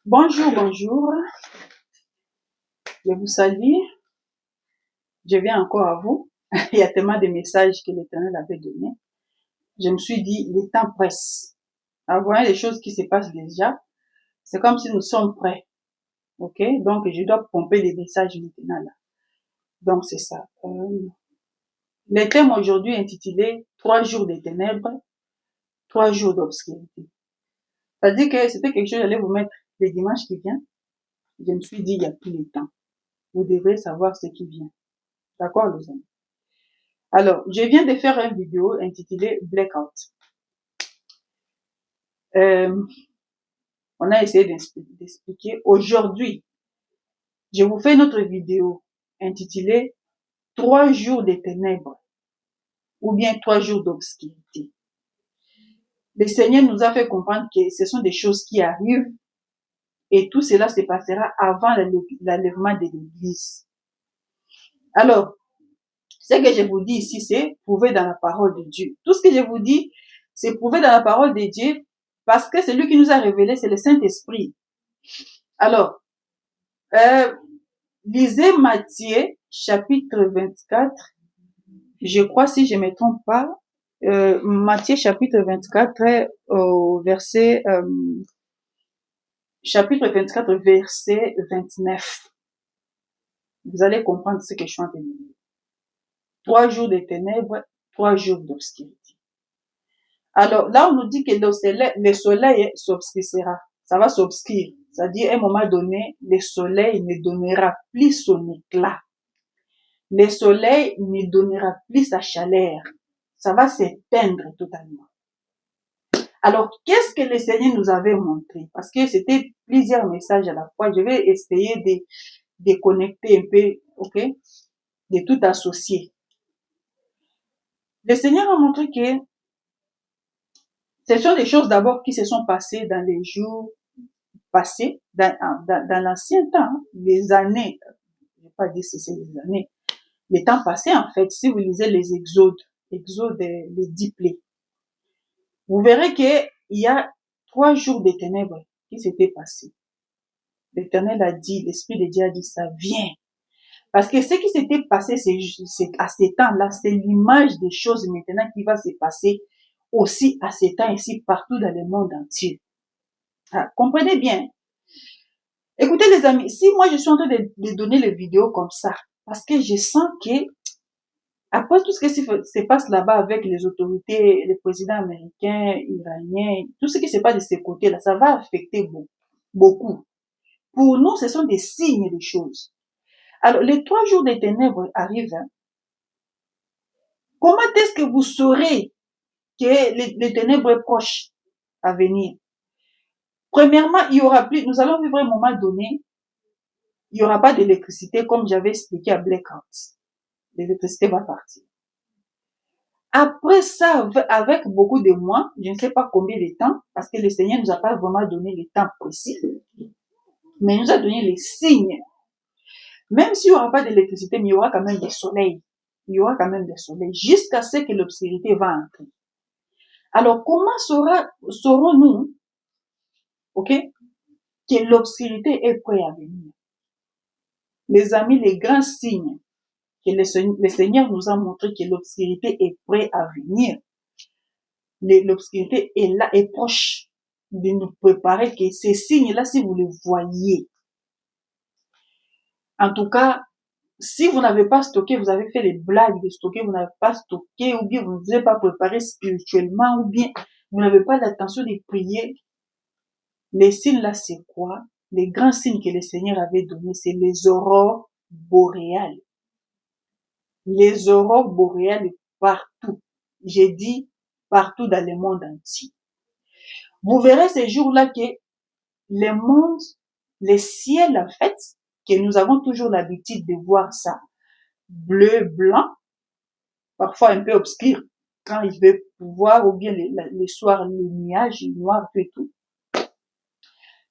Bonjour, bonjour. Je vous salue. Je viens encore à vous. Il y a tellement de messages que l'Éternel avait donnés. Je me suis dit, le temps presse. Alors, voilà les choses qui se passent déjà. C'est comme si nous sommes prêts. OK? Donc, je dois pomper les messages maintenant là. Donc, c'est ça. Le thème aujourd'hui est intitulé 3 jours des ténèbres, 3 jours d'obscurité. C'est-à-dire que c'était quelque chose que j'allais vous mettre le dimanche qui vient. Je me suis dit, il n'y a plus le temps. Vous devrez savoir ce qui vient. D'accord, les amis? Alors, je viens de faire une vidéo intitulée Blackout. On a essayé d'expliquer. Aujourd'hui, je vous fais une autre vidéo intitulée 3 jours de ténèbres ou bien 3 jours d'obscurité. Le Seigneur nous a fait comprendre que ce sont des choses qui arrivent et tout cela se passera avant l'enlèvement de l'Église. Alors, ce que je vous dis ici, c'est prouvé dans la parole de Dieu. Tout ce que je vous dis, c'est prouvé dans la parole de Dieu parce que celui qui nous a révélé, c'est le Saint-Esprit. Alors, lisez Matthieu, chapitre 24. Je crois, si je ne me trompe pas, Matthieu, chapitre 24, au verset, chapitre 24, verset 29. Vous allez comprendre ce que je suis en train de dire. 3 jours de ténèbres, 3 jours d'obscurité. Alors, là, on nous dit que le soleil s'obscurcira. Ça va s'obscurer. C'est-à-dire, à un moment donné, le soleil ne donnera plus son éclat. Le soleil ne donnera plus sa chaleur. Ça va s'éteindre totalement. Alors, qu'est-ce que le Seigneur nous avait montré? Parce que c'était plusieurs messages à la fois. Je vais essayer de connecter un peu, ok? De tout associer. Le Seigneur a montré que ce sont des choses d'abord qui se sont passées dans les jours passés, dans l'ancien temps, les années, je ne vais pas dire si c'est les années, les temps passés en fait, si vous lisez les exodes, les 10 plaies, vous verrez qu'il y a 3 jours de ténèbres qui s'étaient passés. L'Éternel a dit, l'Esprit de Dieu a dit, ça vient. Parce que ce qui s'était passé à ces temps-là, c'est l'image des choses maintenant qui va se passer aussi à ces temps ici, partout dans le monde entier. Ah, comprenez bien. Écoutez les amis, si moi je suis en train de donner les vidéos comme ça, parce que je sens que, après tout ce qui se passe là-bas avec les autorités, les présidents américains, iraniens, tout ce qui se passe de ces côtés-là, ça va affecter beaucoup. Pour nous, ce sont des signes des choses. Alors, les 3 jours des ténèbres arrivent. Hein. Comment est-ce que vous saurez que les ténèbres est proche à venir? Premièrement, il y aura plus, nous allons vivre un moment donné, il n'y aura pas d'électricité comme j'avais expliqué à Blackout. L'électricité va partir. Après ça, avec beaucoup de mois, je ne sais pas combien de temps, parce que le Seigneur ne nous a pas vraiment donné le temps précis, mais il nous a donné les signes. Même s'il n'y aura pas d'électricité, mais il y aura quand même du soleil. Il y aura quand même du soleil, jusqu'à ce que l'obscurité va entrer. Alors, comment saurons-nous, ok, que l'obscurité est prête à venir? Les amis, les grands signes que le Seigneur nous a montré que l'obscurité est prête à venir. L'obscurité est là, est proche de nous préparer que ces signes-là, si vous les voyez, en tout cas, si vous n'avez pas stocké, vous avez fait les blagues de stocker, vous n'avez pas stocké, ou bien vous ne vous êtes pas préparé spirituellement, ou bien vous n'avez pas l'intention de prier, les signes là, c'est quoi? Les grands signes que le Seigneur avait donnés, c'est les aurores boréales. Les aurores boréales partout. J'ai dit partout dans le monde entier. Vous verrez ces jours-là que les mondes, les ciels en fait, que nous avons toujours l'habitude de voir ça, bleu, blanc, parfois un peu obscur, quand il veut pouvoir, ou bien les soirs, les nuages noirs, tout et tout.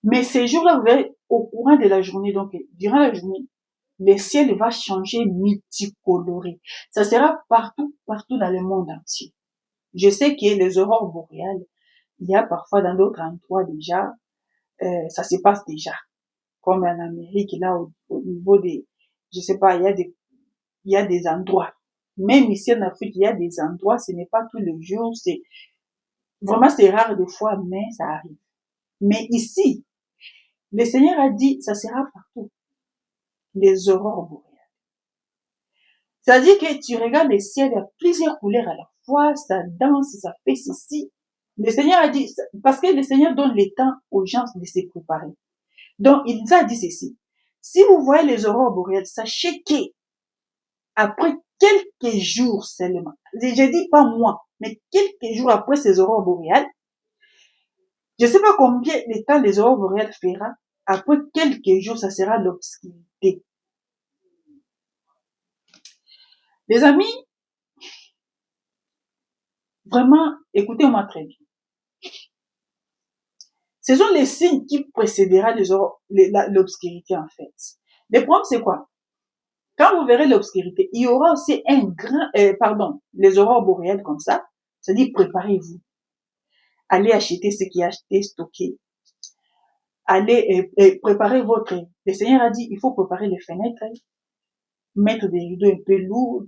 Mais ces jours-là, vous verrez, au courant de la journée, donc durant la journée, le ciel va changer multicoloré. Ça sera partout, partout dans le monde entier. Je sais que les aurores boréales, il y a parfois dans d'autres endroits déjà, ça se passe déjà. Comme en Amérique, là, au niveau des, je sais pas, il y a des endroits. Même ici en Afrique, il y a des endroits, ce n'est pas tous les jours, vraiment, c'est rare des fois, mais ça arrive. Mais ici, le Seigneur a dit, ça sera partout. Les aurores boréales. C'est-à-dire que tu regardes le ciel, il y a plusieurs couleurs à la fois, ça danse, ça fait ceci. Le Seigneur a dit, parce que le Seigneur donne le temps aux gens de se préparer. Donc, il nous a dit ceci. Si vous voyez les aurores boréales, sachez que après quelques jours seulement, je dis pas moi, mais quelques jours après ces aurores boréales, je sais pas combien de temps les aurores boréales fera, après quelques jours, ça sera l'obscurité. Les amis, vraiment, écoutez-moi très bien. Ce sont les signes qui précédera l'obscurité, en fait. Le problème, c'est quoi? Quand vous verrez l'obscurité, il y aura aussi les aurores boréales comme ça. C'est-à-dire, préparez-vous. Allez acheter ce qui est acheté, stocké. Allez préparer votre... Le Seigneur a dit, il faut préparer les fenêtres, mettre des rideaux un peu lourds.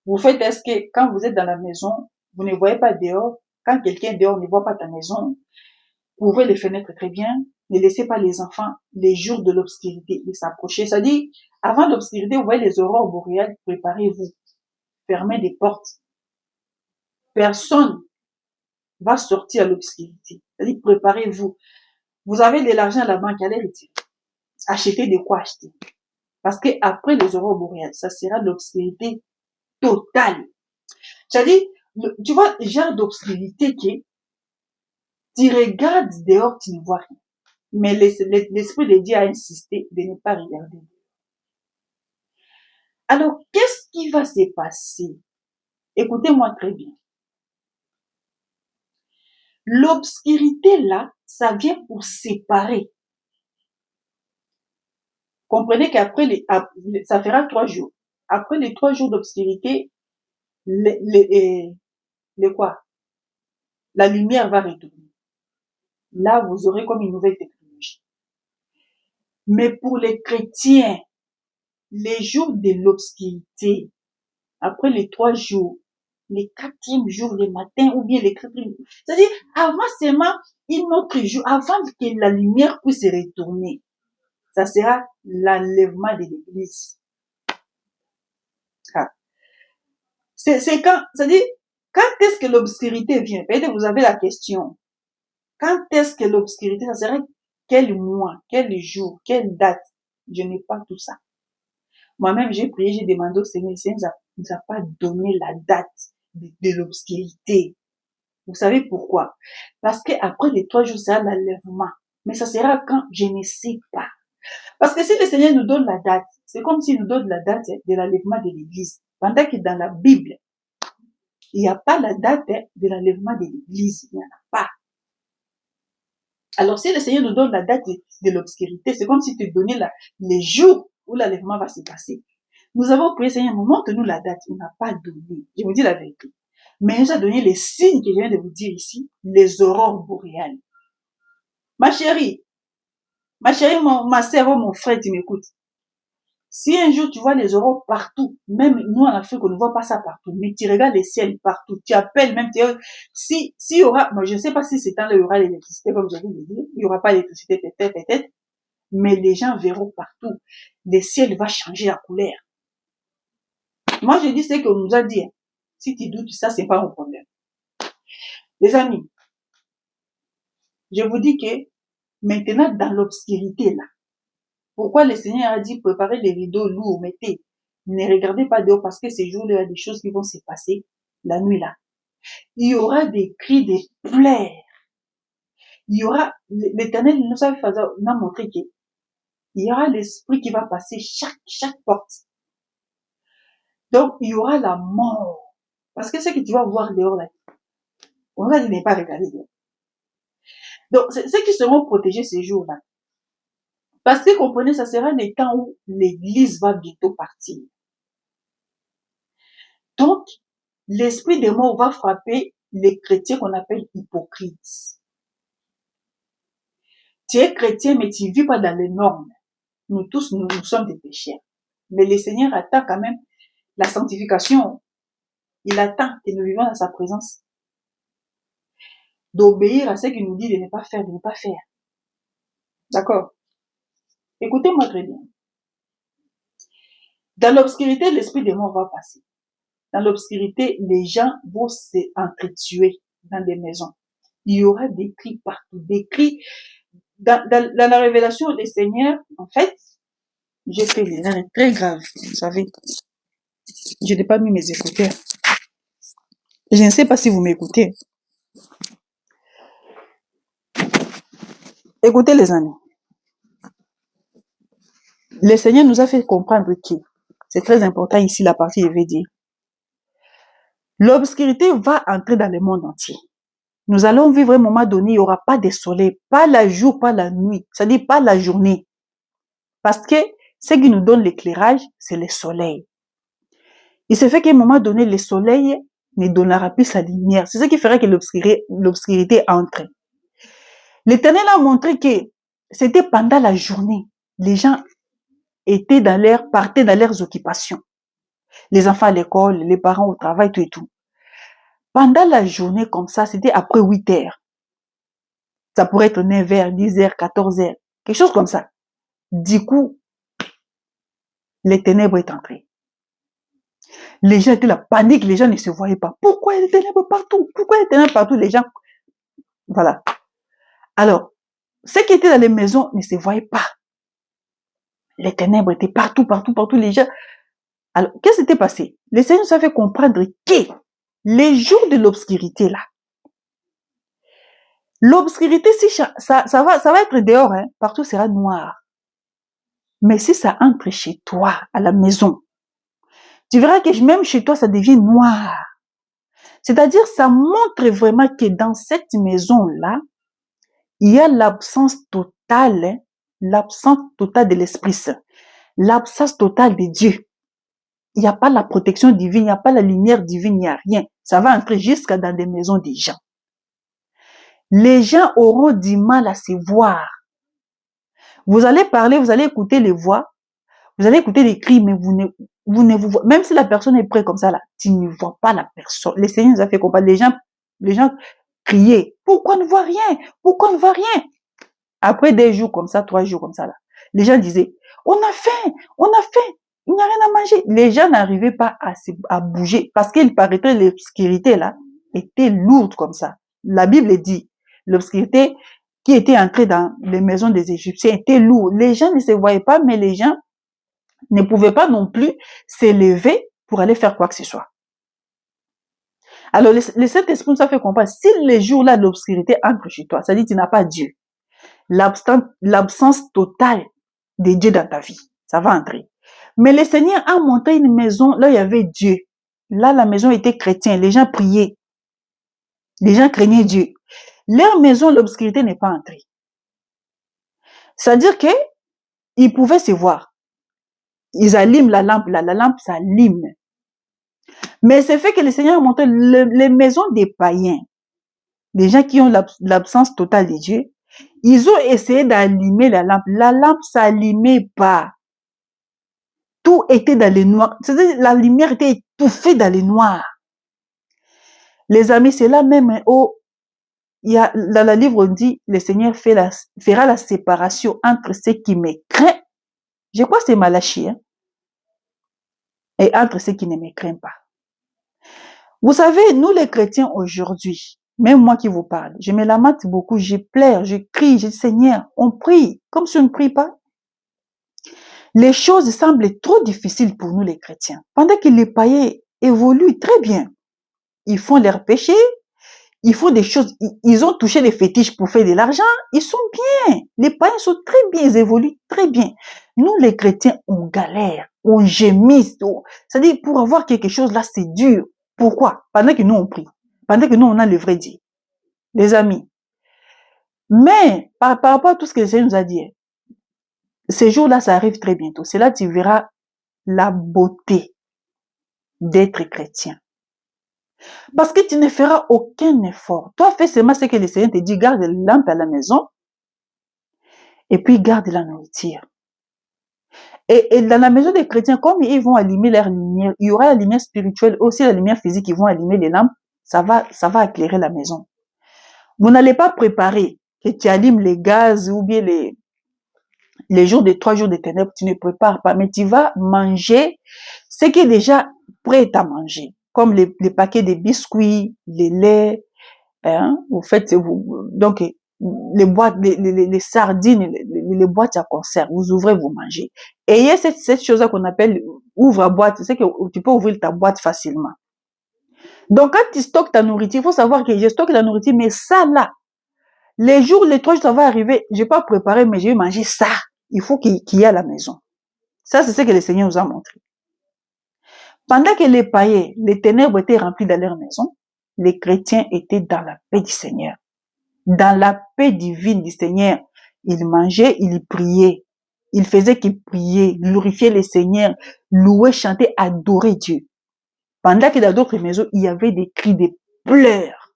Vous faites est-ce que quand vous êtes dans la maison, vous ne voyez pas dehors. Quand quelqu'un dehors ne voit pas ta maison, ouvrez les fenêtres très bien. Ne laissez pas les enfants, les jours de l'obscurité, de s'approcher. C'est-à-dire, avant l'obscurité, vous voyez les aurores boréales, préparez-vous. Fermez des portes. Personne va sortir à l'obscurité. C'est-à-dire, préparez-vous. Vous avez de l'argent à la banque, allez retirer. Achetez de quoi acheter. Parce que après les aurores boréales, ça sera l'obscurité totale. C'est-à-dire, tu vois, le genre d'obscurité qui tu regardes dehors, tu ne vois rien. Mais l'Esprit de Dieu a insisté de ne pas regarder. Alors, qu'est-ce qui va se passer? Écoutez-moi très bien. L'obscurité, là, ça vient pour séparer. Comprenez qu'après ça fera 3 jours. Après les 3 jours d'obscurité, quoi? La lumière va retourner. Là, vous aurez comme une nouvelle technologie. Mais pour les chrétiens, les jours de l'obscurité, après les 3 jours, les 4e jour, le matin, ou bien les 4e jour. C'est-à-dire, avant seulement un autre jour, avant que la lumière puisse retourner, ça sera l'enlèvement de l'église. Ah. C'est quand, c'est-à-dire, quand est-ce que l'obscurité vient? Peut-être vous avez la question. Quand est-ce que l'obscurité, ça serait quel mois, quel jour, quelle date? Je n'ai pas tout ça. Moi-même, j'ai prié, j'ai demandé au Seigneur, le Seigneur ne nous a pas donné la date de l'obscurité. Vous savez pourquoi? Parce que après les 3 jours, c'est l'enlèvement. Mais ça sera quand? Je ne sais pas. Parce que si le Seigneur nous donne la date, c'est comme s'il nous donne la date de l'enlèvement de l'église. Pendant que dans la Bible, il n'y a pas la date de l'enlèvement de l'église. Il n'y en a pas. Alors, si le Seigneur nous donne la date de l'obscurité, c'est comme si tu donnais les jours où l'enlèvement va se passer. Nous avons prié, Seigneur, montre-nous la date. Il n'a pas donné. Je vous dis la vérité. Mais il nous a donné les signes que je viens de vous dire ici, les aurores boréales. Ma chérie, ma sœur, mon frère, tu m'écoutes. Si un jour tu vois les aurores partout, même nous en Afrique, on ne voit pas ça partout, mais tu regardes les ciels partout, tu appelles même, si il y aura, moi je ne sais pas si c'est temps-là, il y aura l'électricité, comme j'avais dit, il n'y aura pas d'électricité, peut-être, mais les gens verront partout, le ciel va changer la couleur. Moi je dis ce qu'on nous a dit, si tu doutes, ça c'est pas mon problème. Les amis, je vous dis que maintenant dans l'obscurité là, pourquoi le Seigneur a dit préparez les rideaux lourds, mettez. Ne regardez pas dehors parce que ces jours-là, il y a des choses qui vont se passer la nuit là. Il y aura des cris de pleurs. Il y aura, l'Éternel nous a montré qu'il y aura l'esprit qui va passer chaque porte. Donc, il y aura la mort. Parce que ce que tu vas voir dehors là, on va dire ne pas regarder dehors. Donc, ceux qui seront protégés ces jours-là. Parce que comprenez, ça sera le temps où l'église va bientôt partir. Donc, l'esprit de mort va frapper les chrétiens qu'on appelle hypocrites. Tu es chrétien, mais tu ne vis pas dans les normes. Nous tous, nous sommes des pécheurs. Mais le Seigneur attend quand même la sanctification. Il attend que nous vivions dans sa présence. D'obéir à ce qu'il nous dit de ne pas faire, de ne pas faire. D'accord? Écoutez-moi très bien. Dans l'obscurité, l'esprit des morts va passer. Dans l'obscurité, les gens vont s'entretuer dans des maisons. Il y aura des cris partout, des cris. Dans la révélation des Seigneurs, en fait, j'ai fait des erreurs très graves, vous savez. Je n'ai pas mis mes écouteurs. Je ne sais pas si vous m'écoutez. Écoutez les amis. Le Seigneur nous a fait comprendre que, c'est très important ici la partie, je vais dire, l'obscurité va entrer dans le monde entier. Nous allons vivre un moment donné, il n'y aura pas de soleil, pas la jour, pas la nuit, c'est-à-dire pas la journée. Parce que ce qui nous donne l'éclairage, c'est le soleil. Il se fait qu'à un moment donné, le soleil ne donnera plus sa lumière. C'est ce qui ferait que l'obscurité entre. L'Éternel a montré que c'était pendant la journée. Les gens partaient dans leurs occupations. Les enfants à l'école, les parents au travail, tout et tout. Pendant la journée comme ça, c'était après 8 heures. Ça pourrait être 9 heures, 10 heures, 14 heures. Quelque chose comme ça. Du coup, les ténèbres est entrées. Les gens étaient la panique, les gens ne se voyaient pas. Pourquoi il y a des ténèbres partout? Pourquoi il y a des ténèbres partout? Les gens, voilà. Alors, ceux qui étaient dans les maisons ne se voyaient pas. Les ténèbres étaient partout, partout, partout. Les gens. Alors, qu'est-ce qui s'était passé? Le Seigneur nous a fait comprendre que les jours de l'obscurité, là, l'obscurité, si ça va être dehors, hein, partout sera noir. Mais si ça entre chez toi, à la maison, tu verras que même chez toi, ça devient noir. C'est-à-dire, ça montre vraiment que dans cette maison-là, il y a l'absence totale de l'Esprit Saint, l'absence totale de Dieu. Il n'y a pas la protection divine, il n'y a pas la lumière divine, il n'y a rien. Ça va entrer jusqu'à dans des maisons des gens. Les gens auront du mal à se voir. Vous allez parler, vous allez écouter les voix, vous allez écouter les cris, mais vous ne vous voyez. Même si la personne est près comme ça, là, tu ne vois pas la personne. Le Seigneur nous a fait comprendre. Les gens criaient. Pourquoi on ne voit rien? Pourquoi on ne voit rien? Après 2 jours comme ça, 3 jours comme ça, là, les gens disaient, on a faim, il n'y a rien à manger. Les gens n'arrivaient pas à bouger parce qu'il paraîtrait l'obscurité, là, était lourde comme ça. La Bible dit, l'obscurité qui était entrée dans les maisons des Égyptiens était lourde. Les gens ne se voyaient pas, mais les gens ne pouvaient pas non plus s'élever pour aller faire quoi que ce soit. Alors, le Saint-Esprit nous a fait comprendre, si les jours-là de l'obscurité entre chez toi, ça dit que tu n'as pas Dieu, l'absence totale de Dieu dans ta vie, ça va entrer. Mais le Seigneur a montré une maison, là il y avait Dieu. Là, la maison était chrétienne, les gens priaient. Les gens craignaient Dieu. Leur maison, l'obscurité n'est pas entrée. C'est-à-dire qu'ils pouvaient se voir. Ils allument la lampe s'allume. Mais c'est fait que le Seigneur a montré les maisons des païens, des gens qui ont l'absence totale de Dieu, ils ont essayé d'allumer la lampe s'allumait pas. Tout était dans le noir. C'est-à-dire la lumière était étouffée dans le noir. Les amis, c'est là même où dans le livre on dit, le Seigneur fera la séparation entre ceux qui me craignent, je crois que c'est Malachie, hein, et entre ceux qui ne me craignent pas. Vous savez, nous les chrétiens aujourd'hui, même moi qui vous parle, je me lamente beaucoup, je pleure, je crie, je dis Seigneur, on prie, comme si on ne prie pas. Les choses semblent trop difficiles pour nous les chrétiens. Pendant que les païens évoluent très bien, ils font leurs péchés, ils font des choses, ils ont touché les fétiches pour faire de l'argent, ils sont bien. Les païens sont très bien, ils évoluent très bien. Nous les chrétiens, on galère, on gémisse. C'est-à-dire pour avoir quelque chose là, c'est dur. Pourquoi? Pendant que nous on prie, pendant que nous on a le vrai Dieu. Les amis. Mais par rapport à tout ce que le Seigneur nous a dit, ces jours-là, ça arrive très bientôt. C'est là que tu verras la beauté d'être chrétien. Parce que tu ne feras aucun effort. Toi, fais seulement ce que le Seigneur te dit. Garde la lampe à la maison. et puis ils gardent la nourriture. Et dans la maison des chrétiens, comme ils vont allumer leur lumière, il y aura la lumière spirituelle, aussi la lumière physique, ils vont allumer les lampes, ça va éclairer la maison. Vous n'allez pas préparer que tu allumes les gaz ou bien les jours de 3 jours de ténèbres, tu ne prépares pas, mais tu vas manger ce qui est déjà prêt à manger, comme les paquets de biscuits, les laits, hein, vous faites, donc, les boîtes, les sardines, les boîtes à conserve, vous ouvrez, vous mangez. Et il y a cette chose-là qu'on appelle ouvre à boîte, c'est que tu peux ouvrir ta boîte facilement. Donc, quand tu stockes ta nourriture, il faut savoir que je stocke la nourriture, mais ça là, les 3 jours, ça va arriver, je n'ai pas préparé, mais je vais manger ça. Il faut qu'il y ait à la maison. Ça, c'est ce que le Seigneur nous a montré. Pendant que les païens, les ténèbres étaient remplies dans leur maison, les chrétiens étaient dans la paix du Seigneur. Dans la paix divine du Seigneur, ils mangeaient, ils priaient. Ils faisaient qu'ils priaient, glorifiaient le Seigneur, louaient, chantaient, adoraient Dieu. Pendant que dans d'autres maisons, il y avait des cris de pleurs.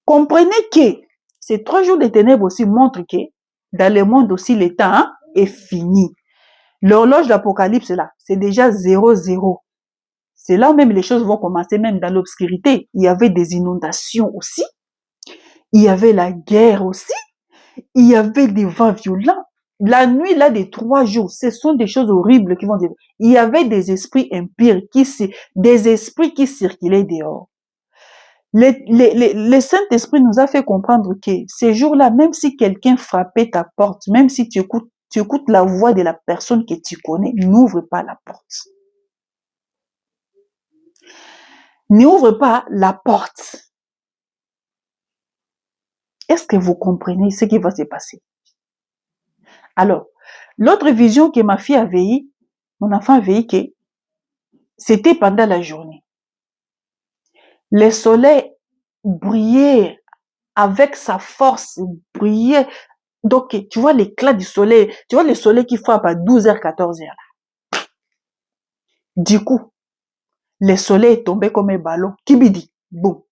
Comprenez que ces 3 jours de ténèbres aussi montrent que dans le monde aussi, le temps est fini. L'horloge d'Apocalypse, là, c'est déjà 0-0. C'est là même les choses vont commencer, même dans l'obscurité. Il y avait des inondations aussi. Il y avait la guerre aussi. Il y avait des vents violents. La nuit, là, des 3 jours, ce sont des choses horribles qui vont dire. Il y avait des esprits impurs, des esprits qui circulaient dehors. Le Saint-Esprit nous a fait comprendre que ces jours-là, même si quelqu'un frappait ta porte, même si tu écoutes la voix de la personne que tu connais, n'ouvre pas la porte. N'ouvre pas la porte. Est-ce que vous comprenez ce qui va se passer? Alors, l'autre vision que ma fille avait eue, mon enfant avait eu, que c'était pendant la journée. Le soleil brillait avec sa force, brillait. Donc, tu vois l'éclat du soleil, tu vois le soleil qui frappe à 12h, 14h. Du coup, le soleil est tombé comme un ballon. Kibidi, boum.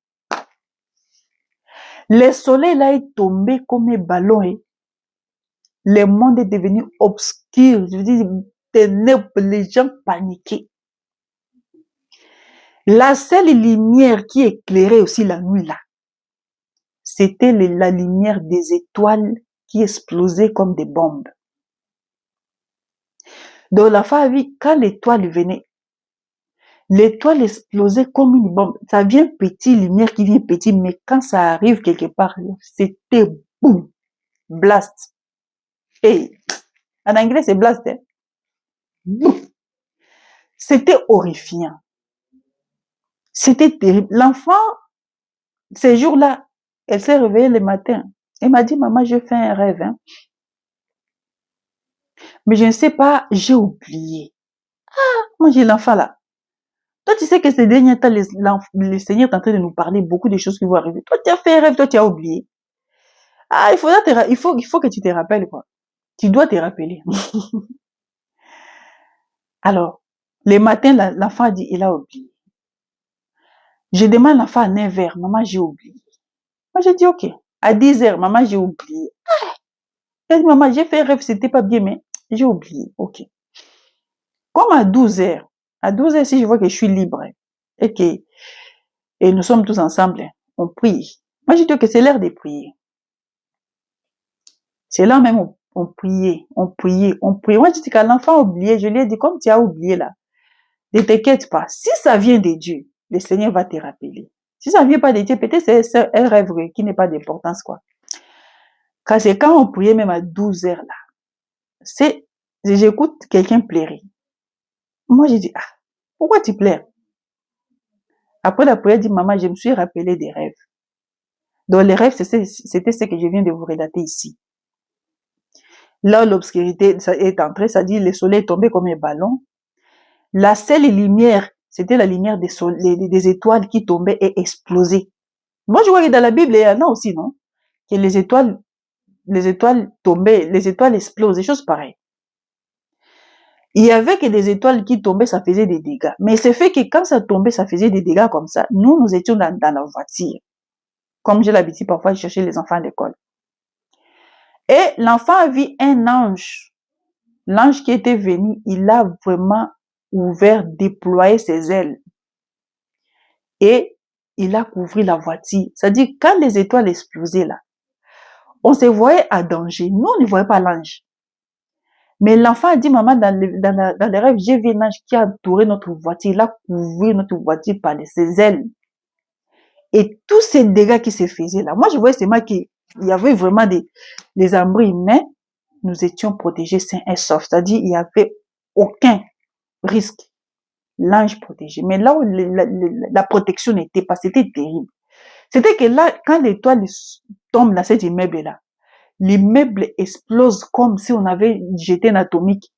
Le soleil là est tombé comme un ballon et le monde est devenu obscur. Je veux dire, ténèbres, les gens paniquaient. La seule lumière qui éclairait aussi la nuit là, c'était la lumière des étoiles qui explosaient comme des bombes. Donc la femme a vu, quand l'étoile venait, l'étoile explosait comme une bombe. Ça vient petit, lumière qui vient petit, mais quand ça arrive quelque part, c'était boum, blast. Et en anglais, c'est blast. Hein? Boum. C'était horrifiant. C'était terrible. L'enfant, ces jours-là, elle s'est réveillée le matin. Elle m'a dit, maman, j'ai fait un rêve. Hein? Mais je ne sais pas, j'ai oublié. Ah, moi j'ai l'enfant là. Toi, tu sais que ces derniers temps, le Seigneur est en train de nous parler beaucoup de choses qui vont arriver. Toi, tu as fait un rêve, toi, tu as oublié. Ah, il faut que tu te rappelles, quoi. Tu dois te rappeler. Alors, le matin, l'enfant a dit, il a oublié. Je demande à l'enfant à 9h, maman, j'ai oublié. Moi, j'ai dit, ok. À 10h, maman, j'ai oublié. Elle dit, maman, j'ai fait un rêve, c'était pas bien, mais j'ai oublié. Ok. Comme à 12h, si je vois que je suis libre, et nous sommes tous ensemble, on prie. Moi, je dis que c'est l'heure de prier. C'est là même, on priait. Moi, je dis qu'à l'enfant a oublié, je lui ai dit, comme tu as oublié là, ne t'inquiète pas. Si ça vient de Dieu, le Seigneur va te rappeler. Si ça vient pas de Dieu, peut-être c'est un rêve qui n'est pas d'importance, quoi. Car c'est quand on priait même à 12h là, j'écoute quelqu'un pleurer. Moi, je dis, ah, pourquoi tu pleures? Après la prière, dit, maman, je me suis rappelé des rêves. Donc, les rêves, c'était ce que je viens de vous relater ici. Là, l'obscurité est entrée, ça dit, le soleil est tombé comme un ballon. La seule lumière, c'était la lumière des étoiles qui tombaient et explosaient. Moi, je vois que dans la Bible, il y en a aussi, non? Que les étoiles tombaient, les étoiles explosent, des choses pareilles. Il y avait que des étoiles qui tombaient, ça faisait des dégâts. Mais c'est fait que quand ça tombait, ça faisait des dégâts comme ça. Nous étions dans la voiture. Comme j'ai l'habitude parfois de chercher les enfants à l'école. Et l'enfant a vu un ange. L'ange qui était venu, il a vraiment ouvert, déployé ses ailes. Et il a couvert la voiture. C'est-à-dire, quand les étoiles explosaient là, on se voyait à danger. Nous, on ne voyait pas l'ange. Mais l'enfant a dit, maman, dans les rêves, j'ai vu un ange qui a entouré notre voiture. Il a couvert notre voiture par ses ailes. Et tous ces dégâts qui se faisaient là, moi, je voyais seulement qu'il y avait vraiment des abris, mais nous étions protégés sains et saufs. C'est-à-dire, il n'y avait aucun risque. L'ange protégé. Mais là où la protection n'était pas, c'était terrible. C'était que là, quand l'étoile tombe dans cet immeuble-là, l'immeuble explose comme si on avait jeté un atomique.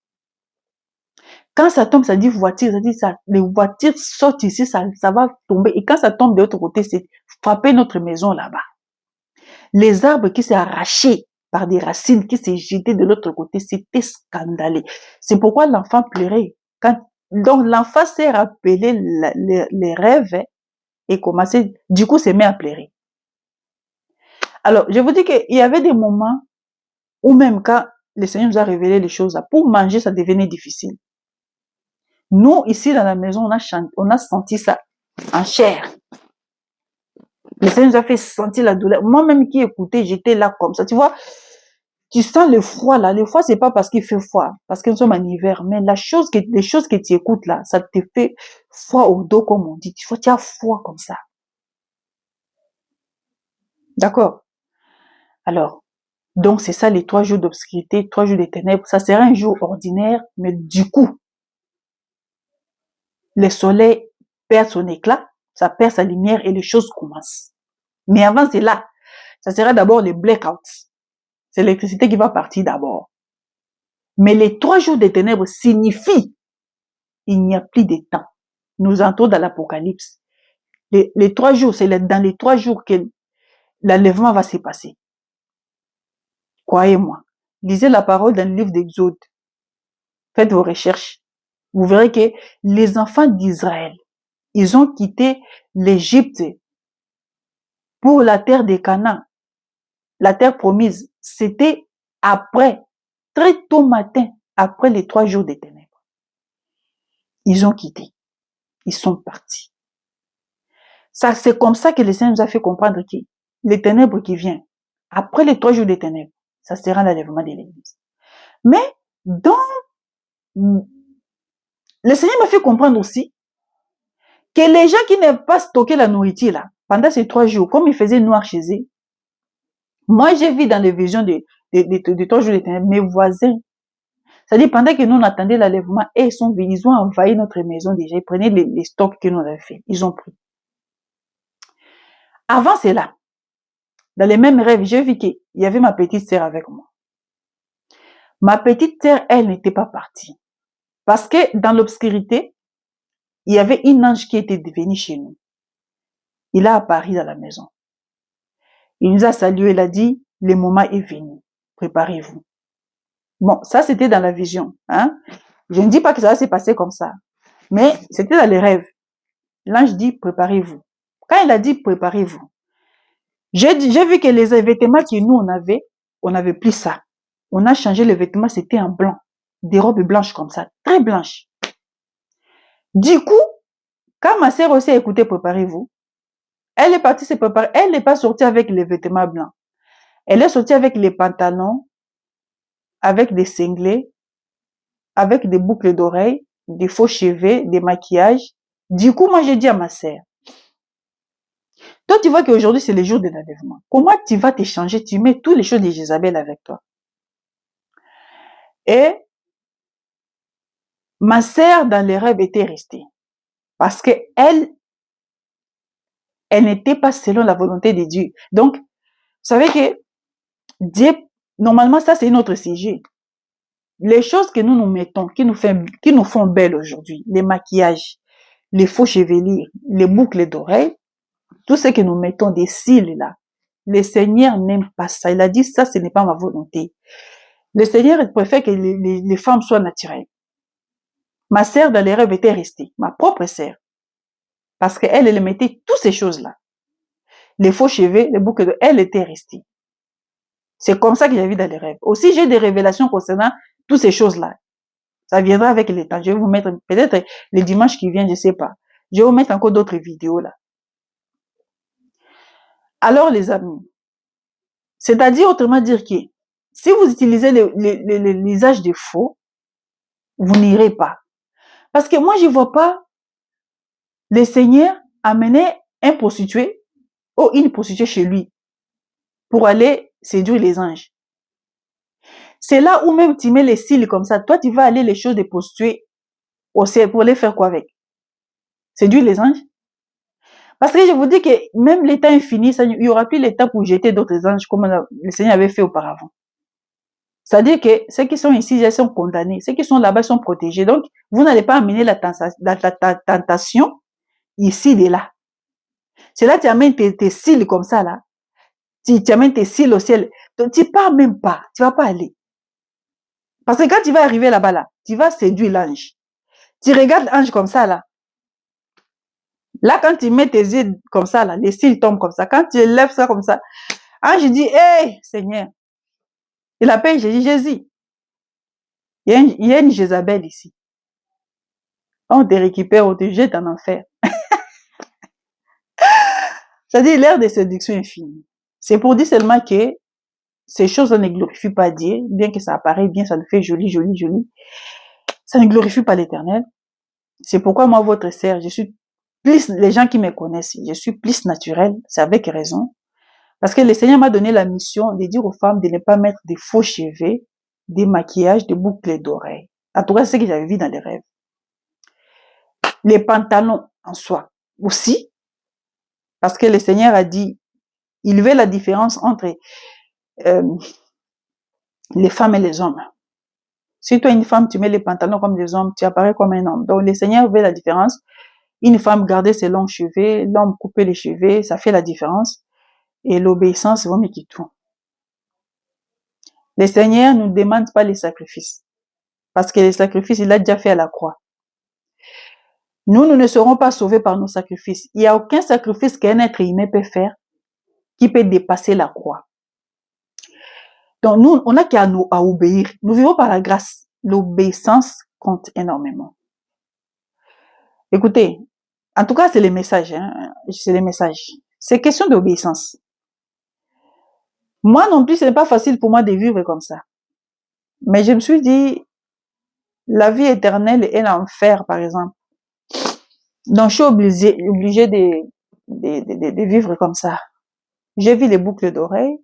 Quand ça tombe, ça dit voiture, ça dit ça, les voitures sortent ici, ça va tomber. Et quand ça tombe de l'autre côté, c'est frapper notre maison là-bas. Les arbres qui s'est arrachés par des racines, qui s'est jetés de l'autre côté, c'était scandaleux. C'est pourquoi l'enfant pleurait. Donc l'enfant s'est rappelé les rêves et commençait, du coup, s'est mis à pleurer. Alors, je vous dis qu'il y avait des moments où même quand le Seigneur nous a révélé les choses, pour manger, ça devenait difficile. Nous, ici, dans la maison, on a senti ça en chair. Le Seigneur nous a fait sentir la douleur. Moi-même qui écoutais, j'étais là comme ça. Tu vois, tu sens le froid là. Le froid, c'est pas parce qu'il fait froid, parce que nous sommes en hiver, mais les choses que tu écoutes là, ça te fait froid au dos, comme on dit. Tu vois, tu as froid comme ça. D'accord? Alors, donc c'est ça les 3 jours d'obscurité, 3 jours de ténèbres. Ça sera un jour ordinaire, mais du coup, le soleil perd son éclat, ça perd sa lumière et les choses commencent. Mais avant cela, ça sera d'abord les blackouts. C'est l'électricité qui va partir d'abord. Mais les 3 jours de ténèbres signifient il n'y a plus de temps. Nous entrons dans l'Apocalypse. Les 3 jours, c'est dans les 3 jours que l'enlèvement va se passer. Croyez-moi. Lisez la parole dans le livre d'Exode. Faites vos recherches. Vous verrez que les enfants d'Israël, ils ont quitté l'Égypte pour la terre des Canaan, la terre promise. C'était après, très tôt matin, après les 3 jours des ténèbres. Ils ont quitté. Ils sont partis. Ça, c'est comme ça que le Seigneur nous a fait comprendre que les ténèbres qui viennent, après les 3 jours des ténèbres, ça sera l'enlèvement de l'Église. Mais, le Seigneur m'a fait comprendre aussi que les gens qui n'avaient pas stocké la nourriture là, pendant ces 3 jours, comme il faisait noir chez eux, moi j'ai vu dans les visions des 3 jours des ténèbres, mes voisins, c'est-à-dire pendant que nous on attendait l'enlèvement, et ils sont venus, ils ont envahi notre maison déjà, ils prenaient les stocks que nous avons fait, ils ont pris. Avant cela, dans les mêmes rêves, j'ai vu qu'il y avait ma petite sœur avec moi. Ma petite sœur, elle n'était pas partie. Parce que dans l'obscurité, il y avait une ange qui était venu chez nous. Il a apparu dans la maison. Il nous a salué, il a dit, le moment est venu, préparez-vous. Bon, ça c'était dans la vision. Hein? Je ne dis pas que ça va se passer comme ça, mais c'était dans les rêves. L'ange dit, préparez-vous. Quand il a dit, préparez-vous, j'ai vu que les vêtements que nous on n'avait plus ça. On a changé les vêtements, c'était en blanc. Des robes blanches comme ça, très blanches. Du coup, quand ma sœur aussi a écouté, préparez-vous, elle est partie se préparer. Elle n'est pas sortie avec les vêtements blancs. Elle est sortie avec les pantalons, avec des cinglés, avec des boucles d'oreilles, des faux cheveux, des maquillages. Du coup, moi, j'ai dit à ma sœur, toi, tu vois qu'aujourd'hui, c'est le jour de l'enlèvement. Comment tu vas te changer? Tu mets toutes les choses de Jézabel avec toi. Et ma sœur, dans les rêves, était restée. Parce que elle n'était pas selon la volonté de Dieu. Donc, vous savez que Dieu, normalement, ça, c'est notre sujet. Les choses que nous nous mettons, qui nous font belles aujourd'hui, les maquillages, les faux chevelures, les boucles d'oreilles, tout ce que nous mettons des cils là, le Seigneur n'aime pas ça. Il a dit ça, ce n'est pas ma volonté. Le Seigneur préfère que les femmes soient naturelles. Ma sœur dans les rêves était restée, ma propre sœur, parce qu'elle, elle mettait toutes ces choses-là. Les faux cheveux, les boucles d'oreilles, elle était restée. C'est comme ça que j'ai vu dans les rêves. Aussi, j'ai des révélations concernant toutes ces choses-là. Ça viendra avec le temps. Je vais vous mettre, peut-être le dimanche qui vient, je sais pas. Je vais vous mettre encore d'autres vidéos là. Alors, les amis, c'est-à-dire, autrement dire que si vous utilisez l'usage des faux, vous n'irez pas. Parce que moi, je ne vois pas le Seigneur amener un prostitué ou une prostituée chez lui pour aller séduire les anges. C'est là où même tu mets les cils comme ça. Toi, tu vas aller les choses des prostituées au ciel pour les faire quoi avec? Séduire les anges? Parce que je vous dis que même l'état infini, il n'y aura plus l'état pour jeter d'autres anges comme le Seigneur avait fait auparavant. C'est-à-dire que ceux qui sont ici, ils sont condamnés. Ceux qui sont là-bas sont protégés. Donc, vous n'allez pas amener la tentation ici et là. C'est là que tu amènes tes cils comme ça, là. Tu amènes tes cils au ciel. Donc, tu pars même pas. Tu vas pas aller. Parce que quand tu vas arriver là-bas, là, tu vas séduire l'ange. Tu regardes l'ange comme ça, là. Là, quand tu mets tes yeux comme ça, là, les cils tombent comme ça. Quand tu lèves ça comme ça, ange dit, hé, Seigneur. Il appelle Jésus. Il y a une Jézabel ici. On te récupère, on te jette en enfer. C'est-à-dire l'ère de séduction est finie. C'est pour dire seulement que ces choses ne glorifient pas Dieu, bien que ça apparaît bien, ça nous fait joli, joli, joli. Ça ne glorifie pas l'Éternel. C'est pourquoi moi, votre sœur, je suis plus, les gens qui me connaissent, je suis plus naturelle, c'est avec raison. Parce que le Seigneur m'a donné la mission de dire aux femmes de ne pas mettre des faux cheveux, des maquillages, des boucles d'oreilles. En tout cas, c'est ce que j'avais vu dans les rêves. Les pantalons en soi aussi, parce que le Seigneur a dit, il veut la différence entre les femmes et les hommes. Si toi, une femme, tu mets les pantalons comme des hommes, tu apparais comme un homme. Donc, le Seigneur veut la différence. Une femme garder ses longs cheveux, l'homme couper les cheveux, ça fait la différence. Et l'obéissance vaut mieux que tout. Le Seigneur ne nous demande pas les sacrifices. Parce que les sacrifices, il l'a déjà fait à la croix. Nous ne serons pas sauvés par nos sacrifices. Il n'y a aucun sacrifice qu'un être humain peut faire qui peut dépasser la croix. Donc, nous, on n'a qu'à obéir. Nous vivons par la grâce. L'obéissance compte énormément. Écoutez, en tout cas, c'est les messages. Hein? C'est les messages. C'est question d'obéissance. Moi non plus, ce n'est pas facile pour moi de vivre comme ça. Mais je me suis dit, la vie éternelle est l'enfer, par exemple. Donc, je suis obligée de vivre comme ça. J'ai vu les boucles d'oreilles.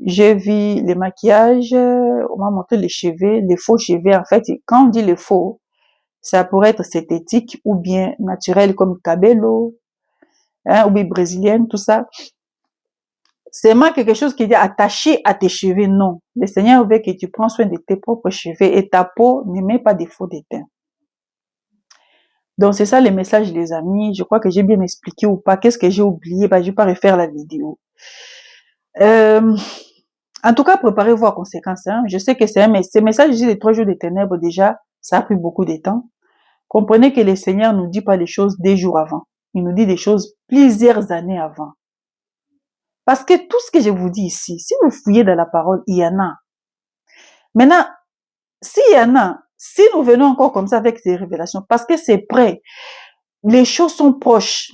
J'ai vu les maquillages. On m'a montré les cheveux, les faux cheveux. En fait, quand on dit les faux, ça pourrait être synthétique ou bien naturel comme cabello, hein, ou bien brésilienne, tout ça. C'est vraiment quelque chose qui est attaché à tes cheveux, non. Le Seigneur veut que tu prends soin de tes propres cheveux et ta peau ne met pas de faux de teint. Donc, c'est ça le message, les amis. Je crois que j'ai bien expliqué ou pas. Qu'est-ce que j'ai oublié? Je vais pas refaire la vidéo. En tout cas, préparez-vous à conséquence. Hein. Je sais que ces messages ici, les 3 jours des ténèbres, déjà, ça a pris beaucoup de temps. Comprenez que le Seigneur ne nous dit pas les choses des jours avant. Il nous dit des choses plusieurs années avant. Parce que tout ce que je vous dis ici, si vous fouillez dans la parole, il y en a. Maintenant, s'il y en a, si nous venons encore comme ça avec ces révélations, parce que c'est prêt, les choses sont proches,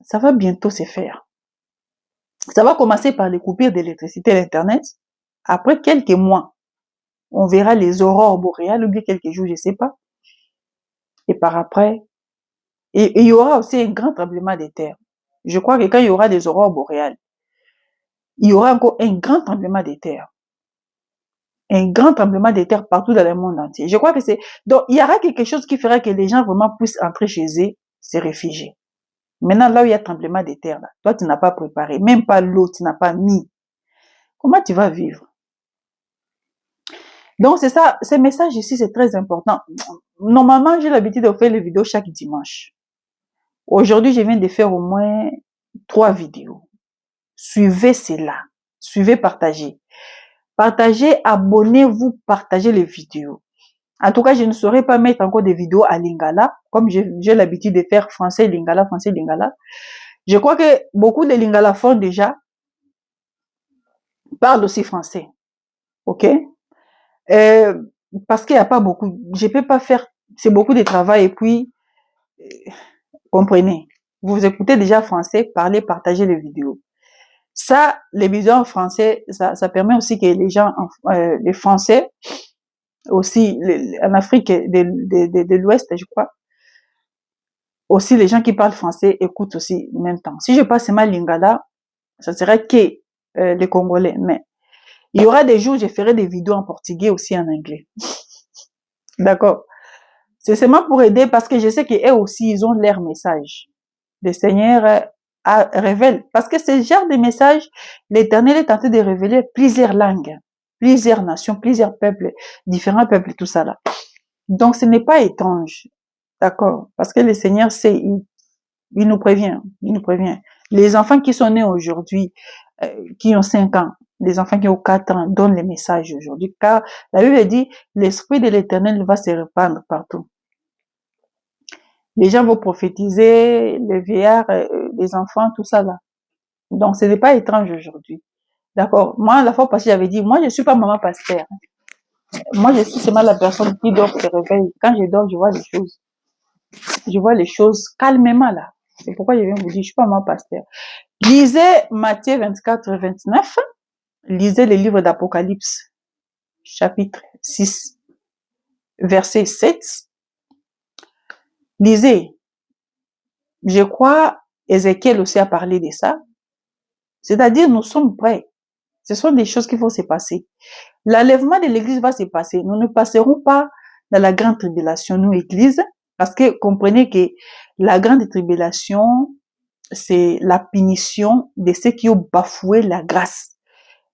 ça va bientôt se faire. Ça va commencer par les coupures d'électricité et l'Internet. Après quelques mois, on verra les aurores boréales, ou bien quelques jours, je ne sais pas. Et par après, et il y aura aussi un grand tremblement de terre. Je crois que quand il y aura des aurores boréales, il y aura encore un grand tremblement de terre. Un grand tremblement de terre partout dans le monde entier. Je crois que c'est... Donc, il y aura quelque chose qui fera que les gens vraiment puissent entrer chez eux, se réfugier. Maintenant, là où il y a tremblement de terre, là, toi, tu n'as pas préparé. Même pas l'eau, tu n'as pas mis. Comment tu vas vivre? Donc, c'est ça. Ce message ici, c'est très important. Normalement, j'ai l'habitude de faire les vidéos chaque dimanche. Aujourd'hui, je viens de faire au moins 3 vidéos. Suivez cela. Suivez, partagez. Partagez, abonnez-vous, partagez les vidéos. En tout cas, je ne saurais pas mettre encore des vidéos à Lingala, comme j'ai l'habitude de faire français Lingala, français Lingala. Je crois que beaucoup de Lingala font déjà. parle aussi français. OK? Parce qu'il n'y a pas beaucoup, je peux pas faire, c'est beaucoup de travail et puis, comprenez, vous écoutez déjà français, parlez, partagez les vidéos. Ça, les vidéos en français, ça permet aussi que les gens, les Français, aussi en Afrique de l'Ouest, je crois, aussi les gens qui parlent français écoutent aussi en même temps. Si je passe ma lingala, ça serait que les Congolais. Mais il y aura des jours où je ferai des vidéos en portugais aussi en anglais. D'accord? C'est seulement pour aider parce que je sais qu'eux aussi, ils ont leur message. Le Seigneur révèle. Parce que ce genre de message, l'Éternel est tenté de révéler plusieurs langues, plusieurs nations, plusieurs peuples, différents peuples, tout ça là. Donc ce n'est pas étrange. D'accord? Parce que le Seigneur sait, il nous prévient, il nous prévient. Les enfants qui sont nés aujourd'hui, qui ont 5 ans, les enfants qui ont 4 ans, donnent les messages aujourd'hui. Car la Bible dit, l'Esprit de l'Éternel va se répandre partout. Les gens vont prophétiser, les vieillards, les enfants, tout ça là. Donc, ce n'est pas étrange aujourd'hui. D'accord? Moi, la fois passée, j'avais dit, moi, je suis pas maman pasteur. Moi, je suis seulement la personne qui dort, se réveille. Quand je dors, je vois les choses. Je vois les choses calmement là. C'est pourquoi je viens vous dire, je suis pas maman pasteur. Lisez Matthieu 24, 29. Lisez le livre d'Apocalypse, chapitre 6, verset 7. Lisez. Je crois, Ézéchiel aussi a parlé de ça. C'est-à-dire, nous sommes prêts. Ce sont des choses qui vont se passer. L'enlèvement de l'église va se passer. Nous ne passerons pas dans la grande tribulation, nous, église, parce que comprenez que la grande tribulation, c'est la punition de ceux qui ont bafoué la grâce.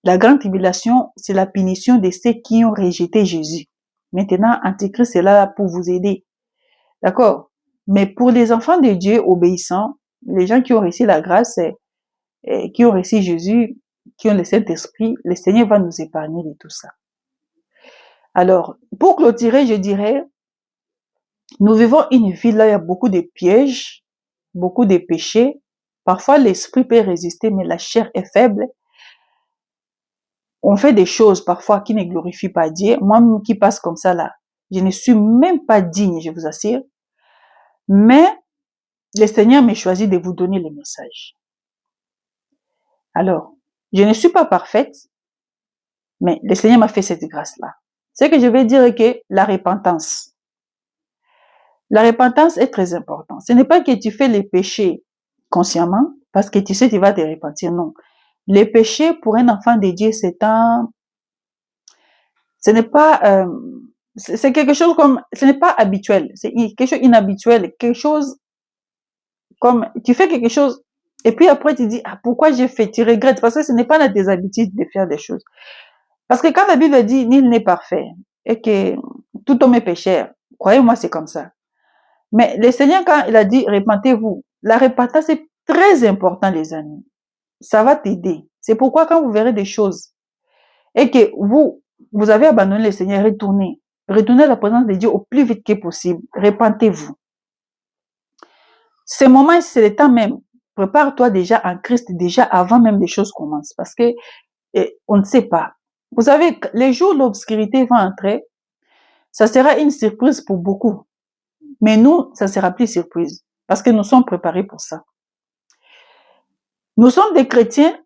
La grande tribulation, c'est la punition de ceux qui ont rejeté Jésus. Maintenant, Antichrist est là pour vous aider. D'accord? Mais pour les enfants de Dieu obéissants, les gens qui ont reçu la grâce, qui ont reçu Jésus, qui ont le Saint-Esprit, le Seigneur va nous épargner de tout ça. Alors, pour clôturer, je dirais, nous vivons une vie là, il y a beaucoup de pièges, beaucoup de péchés. Parfois, l'esprit peut résister, mais la chair est faible. On fait des choses parfois qui ne glorifient pas Dieu. Moi, qui passe comme ça là, je ne suis même pas digne, je vous assure. Mais le Seigneur m'a choisi de vous donner le message. Alors, je ne suis pas parfaite, mais le Seigneur m'a fait cette grâce-là. Ce que je vais dire est que la repentance est très importante. Ce n'est pas que tu fais les péchés consciemment, parce que tu sais tu vas te repentir, non. Les péchés pour un enfant de Dieu, ce n'est pas, c'est quelque chose comme, ce n'est pas habituel, c'est quelque chose inhabituel, quelque chose comme, tu fais quelque chose, et puis après tu dis, ah, pourquoi j'ai fait, tu regrettes, parce que ce n'est pas dans tes habitudes de faire des choses. Parce que quand la Bible dit, nul n'est parfait, et que tout homme est pécheur, croyez-moi, c'est comme ça. Mais le Seigneur, quand il a dit, repentez-vous, la repentance est très important, les amis. Ça va t'aider. C'est pourquoi quand vous verrez des choses, et que vous avez abandonné le Seigneur, retournez. Retournez à la présence de Dieu au plus vite que possible. Repentez-vous. Ce moment, c'est le temps même. Prépare-toi déjà en Christ, déjà avant même les choses commencent. Parce que on ne sait pas. Vous savez, les jours où l'obscurité va entrer, ça sera une surprise pour beaucoup. Mais nous, ça sera plus surprise. Parce que nous sommes préparés pour ça. Nous sommes des chrétiens.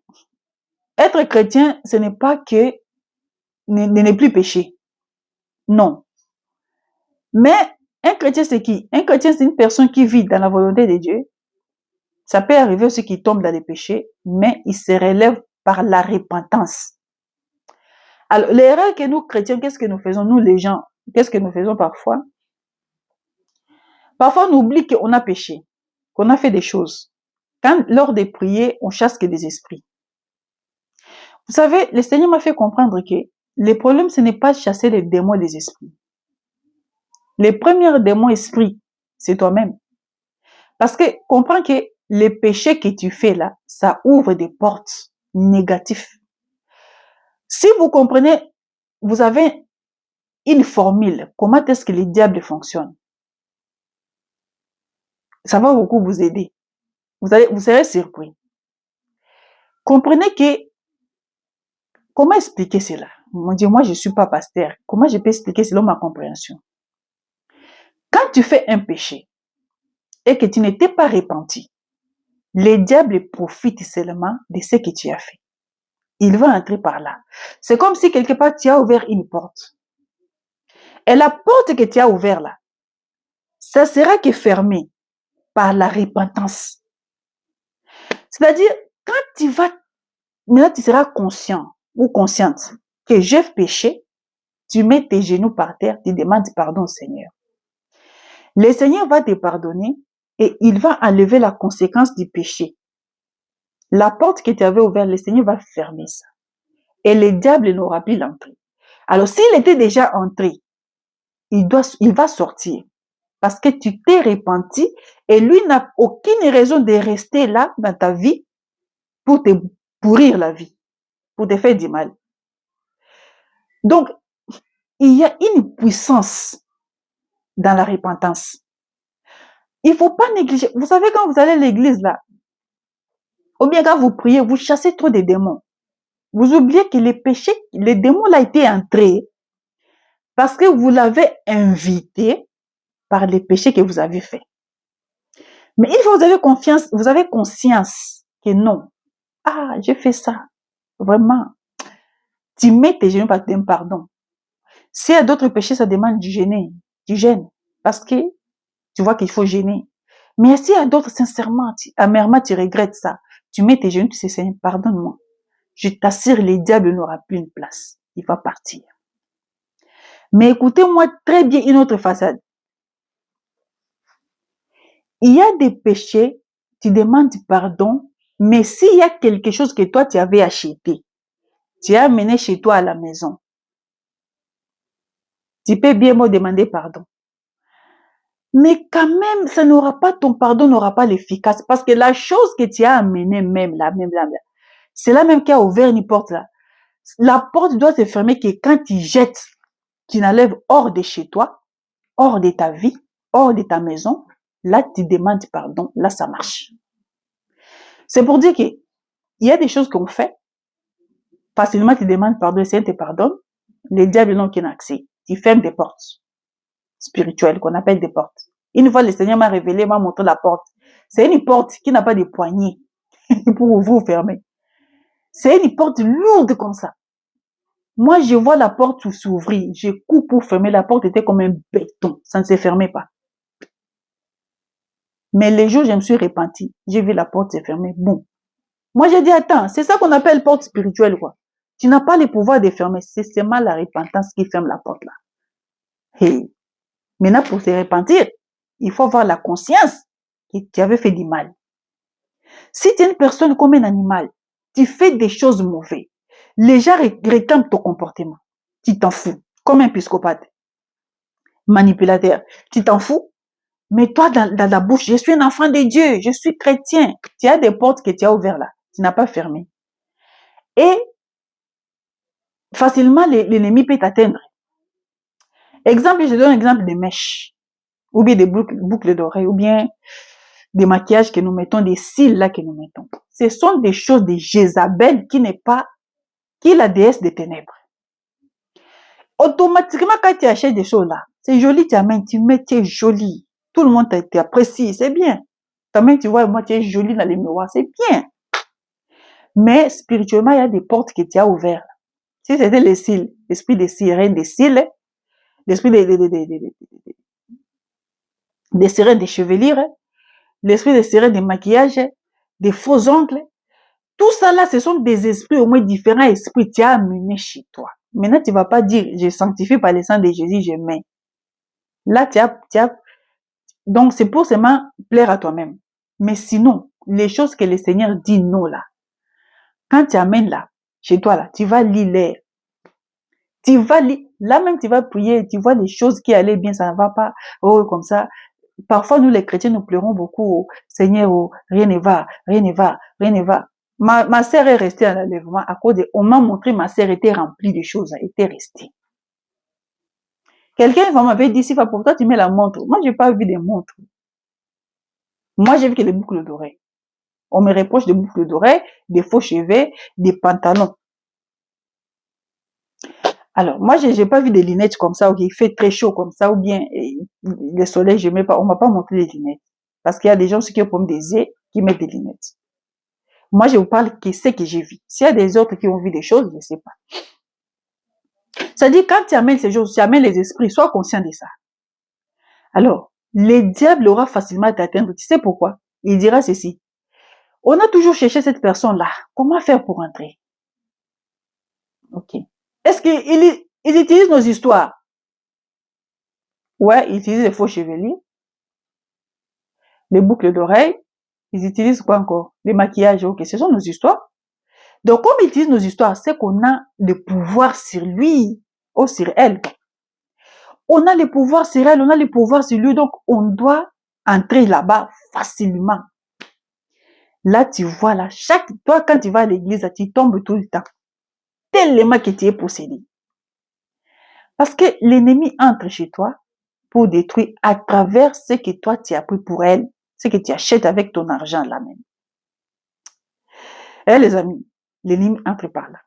Être chrétien, ce n'est pas que ne plus pécher. Non. Mais un chrétien, c'est qui? Un chrétien, c'est une personne qui vit dans la volonté de Dieu. Ça peut arriver aussi qu'il tombe dans les péchés, mais il se relève par la repentance. Alors, l'erreur que nous, chrétiens, qu'est-ce que nous faisons? Nous, les gens, qu'est-ce que nous faisons parfois? Parfois, on oublie qu'on a péché, qu'on a fait des choses. Quand, lors des prières, on chasse que des esprits. Vous savez, le Seigneur m'a fait comprendre que le problème, ce n'est pas chasser les démons et les esprits. Les premiers démons esprits, c'est toi-même. Parce que comprends que les péchés que tu fais là, ça ouvre des portes négatives. Si vous comprenez, vous avez une formule, comment est-ce que les diables fonctionnent. Ça va beaucoup vous aider. Vous serez surpris. Comprenez que Comment expliquer cela? Mon Dieu, moi je ne suis pas pasteur. Comment je peux expliquer selon ma compréhension? Quand tu fais un péché et que tu n'étais pas repenti, le diable profite seulement de ce que tu as fait. Il va entrer par là. C'est comme si quelque part tu as ouvert une porte. Et la porte que tu as ouverte là, ça sera que fermé par la repentance. C'est-à-dire, quand tu vas, maintenant tu seras conscient ou consciente que j'ai péché, tu mets tes genoux par terre, tu demandes pardon au Seigneur. Le Seigneur va te pardonner et il va enlever la conséquence du péché. La porte que tu avais ouverte, le Seigneur va fermer ça. Et le diable n'aura plus l'entrée. Alors, s'il était déjà entré, il va sortir. Parce que tu t'es repenti et lui n'a aucune raison de rester là dans ta vie pour te pourrir la vie, pour te faire du mal. Donc, il y a une puissance dans la repentance. Il ne faut pas négliger. Vous savez, quand vous allez à l'église là, ou bien quand vous priez, vous chassez trop de démons. Vous oubliez que les péchés, les démons là étaient entrés parce que vous l'avez invité par les péchés que vous avez faits. Mais une fois que vous avez confiance, vous avez conscience que non. Ah, j'ai fait ça. Vraiment. Tu mets tes genoux par tes pardon. S'il y a d'autres péchés, ça demande du gêner, du gêne. Parce que tu vois qu'il faut gêner. Mais s'il y a d'autres, sincèrement, amèrement, tu regrettes ça. Tu mets tes genoux, tu sais, Seigneur, pardonne-moi. Je t'assure, le diable n'aura plus une place. Il va partir. Mais écoutez-moi très bien une autre façade. Il y a des péchés, tu demandes pardon, mais s'il y a quelque chose que toi tu avais acheté, tu as amené chez toi à la maison, tu peux bien me demander pardon. Mais quand même, ça n'aura pas, ton pardon n'aura pas l'efficace, parce que la chose que tu as amenée même là, c'est là même qui a ouvert une porte là. La porte doit se fermer que quand tu jettes, tu l'enlèves hors de chez toi, hors de ta vie, hors de ta maison, là tu demandes pardon, là ça marche. C'est pour dire qu'il y a des choses qu'on fait, facilement tu demandes pardon, le Seigneur te pardonne, les diables n'ont aucun accès. Tu fermes des portes spirituelles qu'on appelle des portes. Une fois le Seigneur m'a révélé, m'a montré la porte. C'est une porte qui n'a pas de poignée pour vous fermer. C'est une porte lourde comme ça. Moi, je vois la porte s'ouvrir. Je coupe pour fermer. La porte était comme un béton. Ça ne se fermait pas. Mais les jours où je me suis repenti, j'ai vu la porte se fermer. Boum. Moi, j'ai dit, attends, c'est ça qu'on appelle porte spirituelle, quoi. Tu n'as pas le pouvoir de fermer. C'est seulement la repentance qui ferme la porte, là. Hey. Maintenant, pour se repentir, il faut avoir la conscience que tu avais fait du mal. Si tu es une personne comme un animal, tu fais des choses mauvaises, les gens réclament ton comportement. Tu t'en fous. Comme un psychopathe, manipulateur. Tu t'en fous. Mais toi, dans la bouche, je suis un enfant de Dieu, je suis chrétien. Tu as des portes que tu as ouvertes là. Tu n'as pas fermé. Et facilement, l'ennemi peut t'atteindre. Exemple, je donne l'exemple des mèches, ou bien des boucles d'oreilles, ou bien des maquillages que nous mettons, des cils là que nous mettons. Ce sont des choses de Jézabel qui n'est pas, qui est la déesse des ténèbres. Automatiquement, quand tu achètes des choses là, c'est joli, tu amènes, tu mets, tu es joli. Tout le monde t'apprécie, c'est bien. Ta main, tu vois, moi, tu es joli dans les miroirs, c'est bien. Mais spirituellement, il y a des portes que tu as ouvertes. Si c'était les cils, l'esprit des sirènes, des cils, l'esprit des sirènes des chevelures, l'esprit des sirènes des maquillages, des faux ongles, tout ça là, ce sont des esprits, au moins différents esprits, tu as amené chez toi. Maintenant, tu vas pas dire, je sanctifie par le sang de Jésus, je mets. Là, donc c'est pour seulement plaire à toi-même. Mais sinon, les choses que le Seigneur dit non là, quand tu amènes là, chez toi là, tu vas lire l'air. Tu vas lire, là même tu vas prier, tu vois les choses qui allaient bien, ça ne va pas, oh comme ça. Parfois nous les chrétiens nous pleurons beaucoup, oh, Seigneur, oh, rien ne va, rien ne va, rien ne va. Ma sœur est restée à l'enlèvement à cause de, on m'a montré, ma sœur était remplie de choses, elle était restée. Quelqu'un m'avait dit, si pour toi tu mets la montre. Moi j'ai pas vu des montres. Moi j'ai vu que des boucles d'oreilles. On me reproche des boucles d'oreilles, des faux cheveux, des pantalons. Alors, moi, j'ai pas vu des lunettes comme ça, où il fait très chaud comme ça, ou bien le soleil, je mets pas, on m'a pas montré les lunettes. Parce qu'il y a des gens qui ont comme des yeux, qui mettent des lunettes. Moi, je vous parle de ce que j'ai vu. S'il y a des autres qui ont vu des choses, je ne sais pas. Ça dit, quand tu amènes ces choses, tu amènes les esprits, sois conscient de ça. Alors, le diable aura facilement à t'atteindre. Tu sais pourquoi? Il dira ceci. On a toujours cherché cette personne-là. Comment faire pour entrer? Ok. Est-ce qu'ils utilisent nos histoires? Ouais, ils utilisent les faux chevaliers, les boucles d'oreilles. Ils utilisent quoi encore? Les maquillages. Ok, ce sont nos histoires. Donc, comme ils utilisent nos histoires, c'est qu'on a le pouvoir sur lui ou sur elle. On a le pouvoir sur elle, on a le pouvoir sur lui, donc on doit entrer là-bas facilement. Là, tu vois, là, toi, quand tu vas à l'église, tu tombes tout le temps. Tellement que tu es possédé. Parce que l'ennemi entre chez toi pour détruire à travers ce que toi, tu as pris pour elle, ce que tu achètes avec ton argent là même. Eh, les amis, l'ennemi entre par là.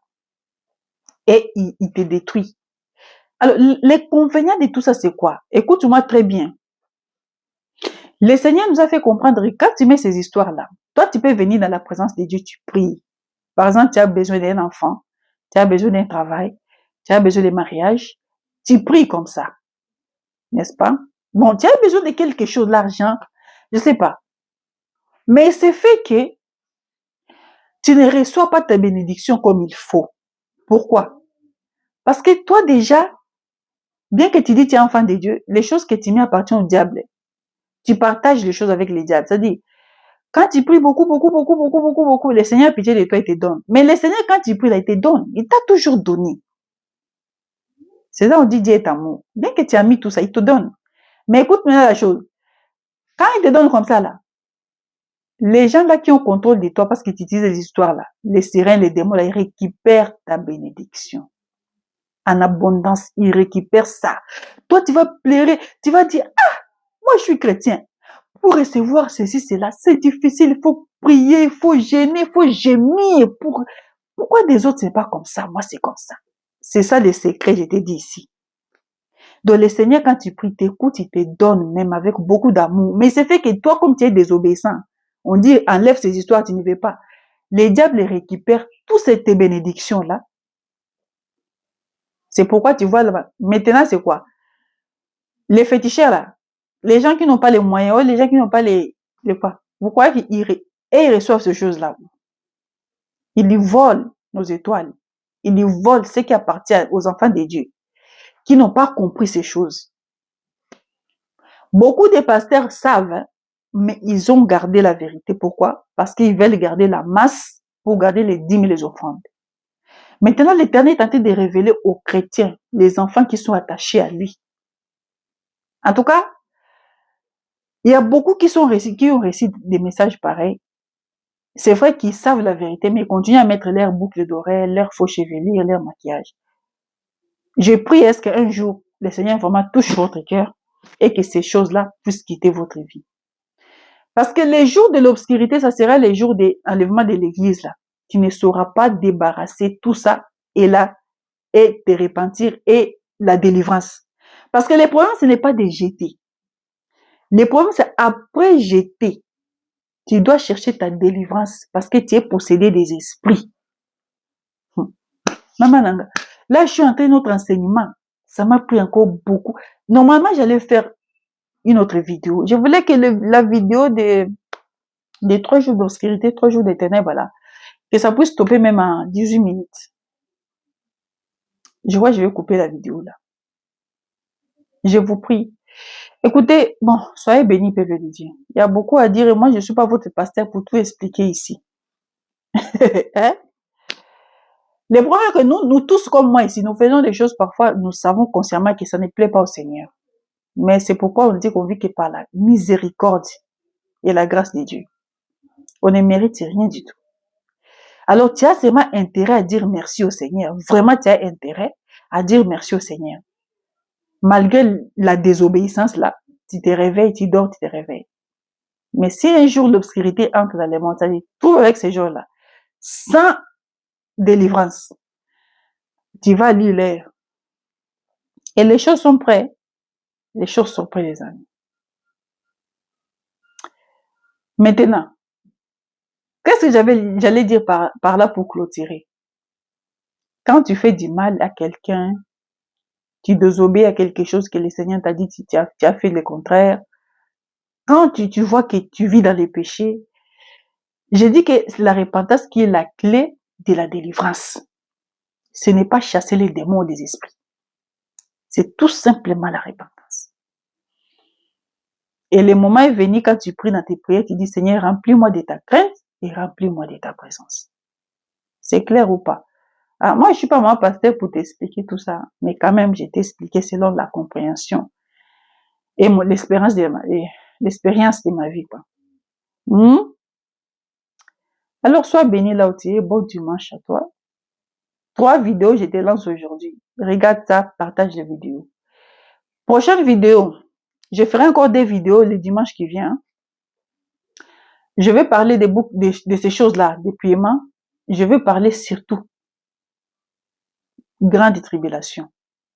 Et il te détruit. Alors, l'inconvénient de tout ça, c'est quoi? Écoute-moi très bien. Le Seigneur nous a fait comprendre que quand tu mets ces histoires-là, toi, tu peux venir dans la présence de Dieu, tu pries. Par exemple, tu as besoin d'un enfant, tu as besoin d'un travail, tu as besoin de mariage, tu pries comme ça. N'est-ce pas? Bon, tu as besoin de quelque chose, l'argent, je sais pas. Mais c'est fait que tu ne reçois pas ta bénédiction comme il faut. Pourquoi? Parce que toi déjà, bien que tu dis tu es enfant de Dieu, les choses que tu mets appartiennent au diable. Tu partages les choses avec les diables. C'est-à-dire, quand tu pries beaucoup, le Seigneur a pitié de toi, il te donne. Mais le Seigneur, quand tu pries, là, il te donne. Il t'a toujours donné. C'est ça, on dit Dieu est amour. Bien que tu as mis tout ça, il te donne. Mais écoute maintenant la chose. Quand il te donne comme ça, là, les gens là qui ont contrôle de toi parce qu'ils utilisent les histoires là, les sirènes, les démons là, ils récupèrent ta bénédiction. En abondance, ils récupèrent ça. Toi, tu vas pleurer, tu vas dire, ah, moi je suis chrétien. Pour recevoir ceci, cela, c'est difficile, il faut prier, il faut gêner, il faut gémir. Pourquoi des autres, c'est pas comme ça? Moi, c'est comme ça. C'est ça le secret, je t'ai dit ici. Donc, le Seigneur, quand tu pries, t'écoutes, il te donne, même avec beaucoup d'amour. Mais c'est fait que toi, comme tu es désobéissant, on dit, enlève ces histoires, tu ne veux pas. Les diables récupèrent toutes ces bénédictions-là. C'est pourquoi tu vois, là, maintenant, c'est quoi? Les féticheurs, là, les gens qui n'ont pas les moyens, les gens qui n'ont pas les quoi? Vous croyez qu'ils reçoivent ces choses-là? Ils lui volent nos étoiles. Ils lui volent ce qui appartient aux enfants de Dieu, qui n'ont pas compris ces choses. Beaucoup de pasteurs savent, mais ils ont gardé la vérité. Pourquoi? Parce qu'ils veulent garder la masse pour garder les dîmes et les offrandes. Maintenant, l'Éternel est en train de révéler aux chrétiens, les enfants qui sont attachés à lui. En tout cas, il y a beaucoup qui ont reçu des messages pareils. C'est vrai qu'ils savent la vérité, mais ils continuent à mettre leurs boucles d'oreilles, leurs faux chevelures, leur maquillage. Je prie est-ce qu'un jour, le Seigneur vraiment touche votre cœur et que ces choses-là puissent quitter votre vie. Parce que les jours de l'obscurité, ça sera les jours de l'enlèvement de l'église, là. Tu ne sauras pas débarrasser tout ça et là, et te repentir et la délivrance. Parce que le problème, ce n'est pas de jeter. Le problème, c'est après jeter. Tu dois chercher ta délivrance parce que tu es possédé des esprits. Maman Nanga, là, je suis en train de notre enseignement. Ça m'a pris encore beaucoup. Normalement, j'allais faire une autre vidéo. Je voulais que la vidéo des 3 jours d'obscurité, 3 jours de ténèbres, voilà, que ça puisse stopper même en 18 minutes. Je vois, je vais couper la vidéo là. Je vous prie. Écoutez, bon, soyez bénis, peuple de Dieu. Il y a beaucoup à dire et moi, je ne suis pas votre pasteur pour tout expliquer ici. Hein? Le problème est que nous tous comme moi ici, nous faisons des choses parfois, nous savons consciemment que ça ne plaît pas au Seigneur. Mais c'est pourquoi on dit qu'on vit que par la miséricorde et la grâce de Dieu. On ne mérite rien du tout. Alors, tu as seulement intérêt à dire merci au Seigneur. Vraiment, tu as intérêt à dire merci au Seigneur. Malgré la désobéissance là, tu te réveilles, tu dors, tu te réveilles. Mais si un jour l'obscurité entre dans les montagnes, trouve avec ces jours là, sans délivrance, tu vas lire l'air. Et les choses sont prêtes. Les choses sont prêtes, les amis. Maintenant, qu'est-ce que j'allais dire par là pour clôturer? Quand tu fais du mal à quelqu'un, tu désobéis à quelque chose que le Seigneur t'a dit, tu as fait le contraire. Quand tu vois que tu vis dans les péchés, je dis que c'est la repentance qui est la clé de la délivrance. Ce n'est pas chasser les démons des esprits. C'est tout simplement la repentance. Et le moment est venu quand tu pries dans tes prières, tu dis, Seigneur, remplis-moi de ta crainte et remplis-moi de ta présence. C'est clair ou pas? Alors, moi, je suis pas moi pasteur pour t'expliquer tout ça, mais quand même, je t'ai expliqué selon la compréhension et l'expérience de ma vie, quoi. Alors, sois béni là où tu es. Bon dimanche à toi. 3 vidéos, je te lance aujourd'hui. Regarde ça, partage les vidéos. Prochaine vidéo, je ferai encore des vidéos le dimanche qui vient. Je vais parler de ces choses-là, des paiements. Je vais parler surtout grande tribulation.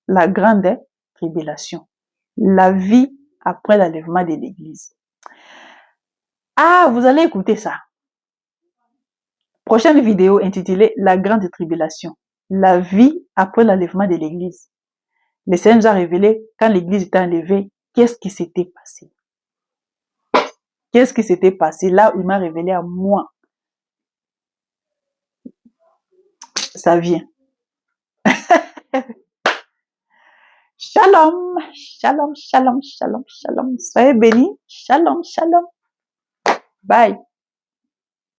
La grande tribulation. La vie après l'enlèvement de l'église. Ah, vous allez écouter ça. Prochaine vidéo intitulée La grande tribulation. La vie après l'enlèvement de l'église. Le Seigneur nous a révélé quand l'église était enlevée, qu'est-ce qui s'était passé. Qu'est-ce qui s'était passé là où il m'a révélé à moi. Ça vient. Shalom, shalom, shalom, shalom, shalom. Soyez bénis. Shalom, shalom. Bye.